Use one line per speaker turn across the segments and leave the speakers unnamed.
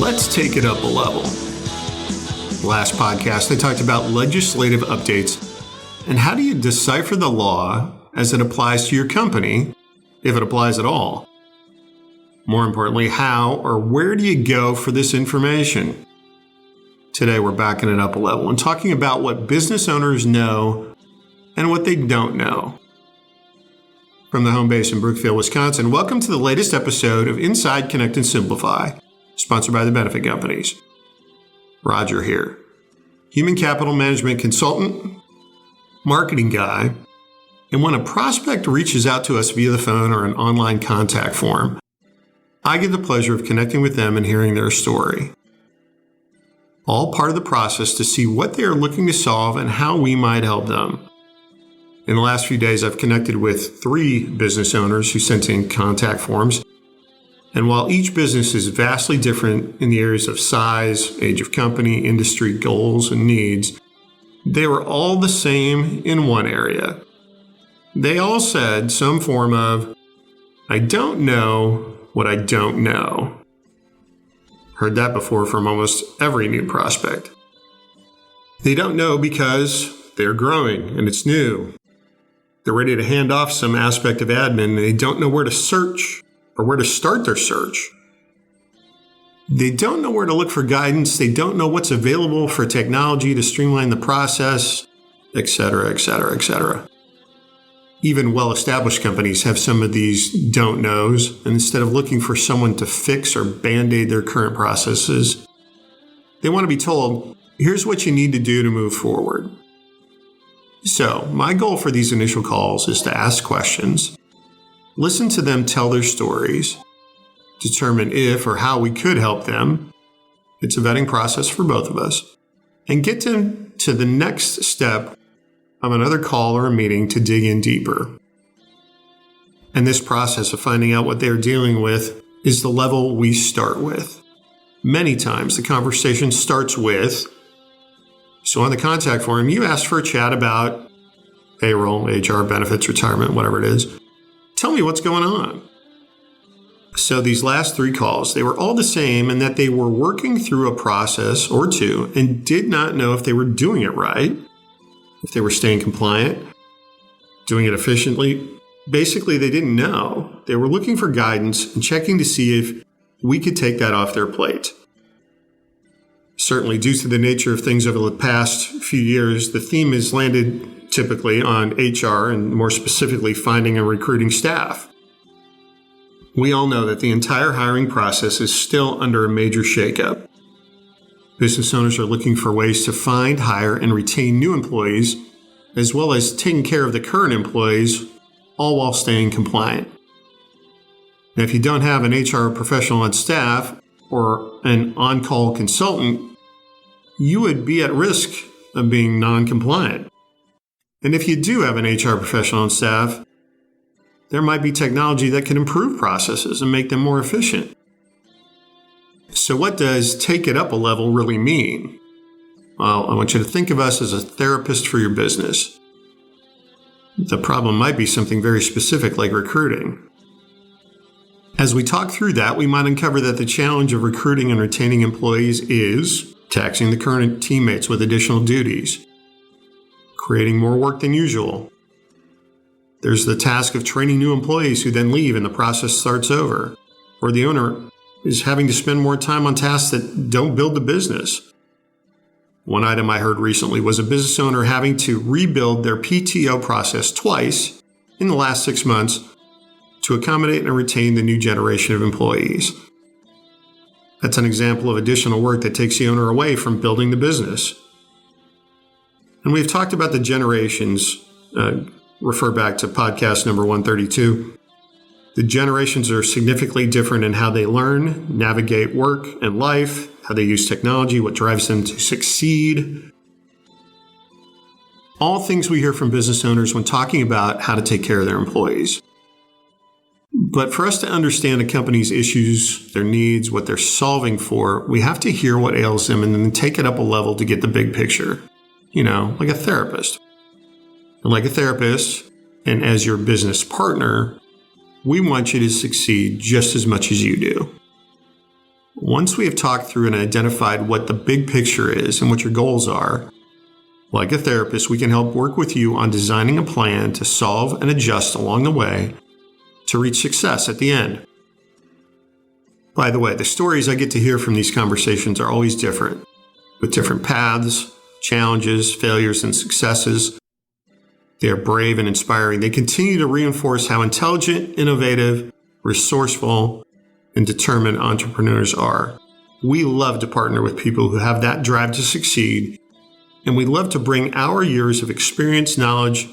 Let's take it up a level. Last podcast, I talked about legislative updates and how do you decipher the law as it applies to your company, if it applies at all. More importantly, how or where do you go for this information? Today, we're backing it up a level and talking about what business owners know and what they don't know. From the home base in Brookfield, Wisconsin, welcome to the latest episode of Inside Connect and Simplify, sponsored by the Benefit Companies. Roger here, human capital management consultant, marketing guy, and when a prospect reaches out to us via the phone or an online contact form, I get the pleasure of connecting with them and hearing their story. All part of the process to see what they are looking to solve and how we might help them. In the last few days, I've connected with 3 business owners who sent in contact forms. And while each business is vastly different in the areas of size, age of company, industry, goals, and needs, they were all the same in one area. They all said some form of, I don't know what I don't know. Heard that before from almost every new prospect. They don't know because they're growing and it's new. They're ready to hand off some aspect of admin and they don't know where to search or where to start their search. They don't know where to look for guidance. They don't know what's available for technology to streamline the process, etc., etc., etc. Even well-established companies have some of these don't knows, and instead of looking for someone to fix or band-aid their current processes, they want to be told, here's what you need to do to move forward. So, my goal for these initial calls is to ask questions, listen to them tell their stories, determine if or how we could help them. It's a vetting process for both of us, and get them to the next step of another call or a meeting to dig in deeper. And this process of finding out what they're dealing with is the level we start with. Many times the conversation starts with, so on the contact form, you asked for a chat about payroll, HR, benefits, retirement, whatever it is. Tell me what's going on. So these last 3 calls, they were all the same in that they were working through a process or 2 and did not know if they were doing it right, if they were staying compliant, doing it efficiently. Basically, they didn't know. They were looking for guidance and checking to see if we could take that off their plate. Certainly, due to the nature of things over the past few years, the theme has landed typically on HR and more specifically finding and recruiting staff. We all know that the entire hiring process is still under a major shakeup. Business owners are looking for ways to find, hire, and retain new employees, as well as taking care of the current employees, all while staying compliant. Now, if you don't have an HR professional on staff or an on-call consultant, you would be at risk of being non-compliant. And if you do have an HR professional on staff, there might be technology that can improve processes and make them more efficient. So what does take it up a level really mean? Well, I want you to think of us as a therapist for your business. The problem might be something very specific like recruiting. As we talk through that, we might uncover that the challenge of recruiting and retaining employees is taxing the current teammates with additional duties, creating more work than usual. There's the task of training new employees who then leave and the process starts over, or the owner is having to spend more time on tasks that don't build the business. One item I heard recently was a business owner having to rebuild their PTO process twice in the last 6 months to accommodate and retain the new generation of employees. That's an example of additional work that takes the owner away from building the business. And we've talked about the generations, refer back to podcast number 132. The generations are significantly different in how they learn, navigate work and life, how they use technology, what drives them to succeed. All things we hear from business owners when talking about how to take care of their employees. But for us to understand a company's issues, their needs, what they're solving for, we have to hear what ails them and then take it up a level to get the big picture. You know, like a therapist. And like a therapist, and as your business partner, we want you to succeed just as much as you do. Once we have talked through and identified what the big picture is and what your goals are, like a therapist, we can help work with you on designing a plan to solve and adjust along the way to reach success at the end. By the way, the stories I get to hear from these conversations are always different, with different paths, challenges, failures, and successes. They are brave and inspiring. They continue to reinforce how intelligent, innovative, resourceful, and determined entrepreneurs are. We love to partner with people who have that drive to succeed, and we love to bring our years of experience, knowledge,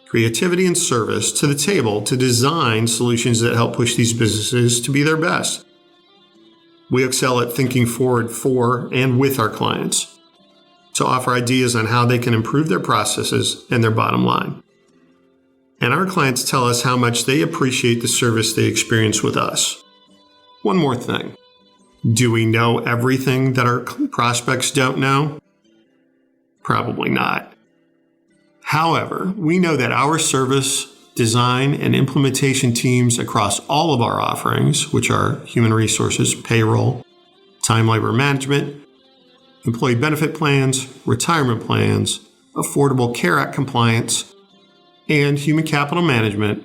creativity, and service to the table to design solutions that help push these businesses to be their best. We excel at thinking forward for and with our clients to offer ideas on how they can improve their processes and their bottom line. And our clients tell us how much they appreciate the service they experience with us. One more thing. Do we know everything that our prospects don't know? Probably not. However, we know that our service, design, and implementation teams across all of our offerings, which are human resources, payroll, time labor management, employee benefit plans, retirement plans, Affordable Care Act compliance, and human capital management,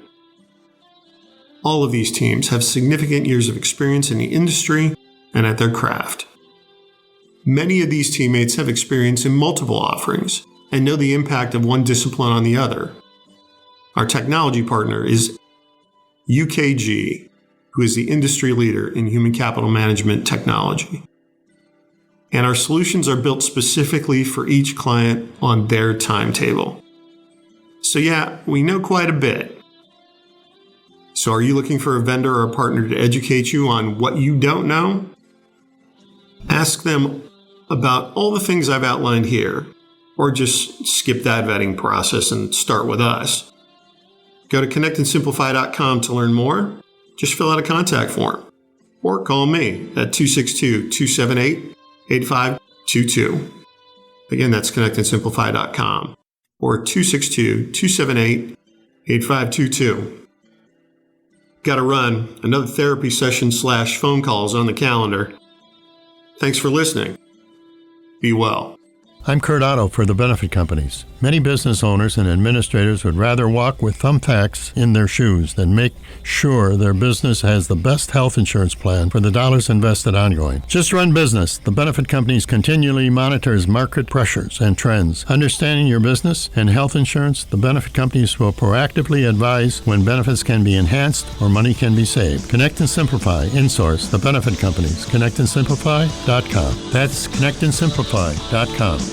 all of these teams have significant years of experience in the industry and at their craft. Many of these teammates have experience in multiple offerings and know the impact of one discipline on the other. Our technology partner is UKG, who is the industry leader in human capital management technology. And our solutions are built specifically for each client on their timetable. So yeah, we know quite a bit. So are you looking for a vendor or a partner to educate you on what you don't know? Ask them about all the things I've outlined here, or just skip that vetting process and start with us. Go to connectandsimplify.com to learn more. Just fill out a contact form or call me at 262-278-8522. Again, that's connectandsimplify.com or 262-278-8522. Got to run. Another therapy session / phone calls on the calendar. Thanks for listening. Be well.
I'm Kurt Otto for the benefit companies. Many business owners and administrators would rather walk with thumbtacks in their shoes than make sure their business has the best health insurance plan for the dollars invested ongoing. Just run business. The benefit companies continually monitors market pressures and trends. Understanding your business and health insurance, the benefit companies will proactively advise when benefits can be enhanced or money can be saved. Connect and Simplify, Insource, the benefit companies. ConnectandSimplify.com. That's ConnectandSimplify.com.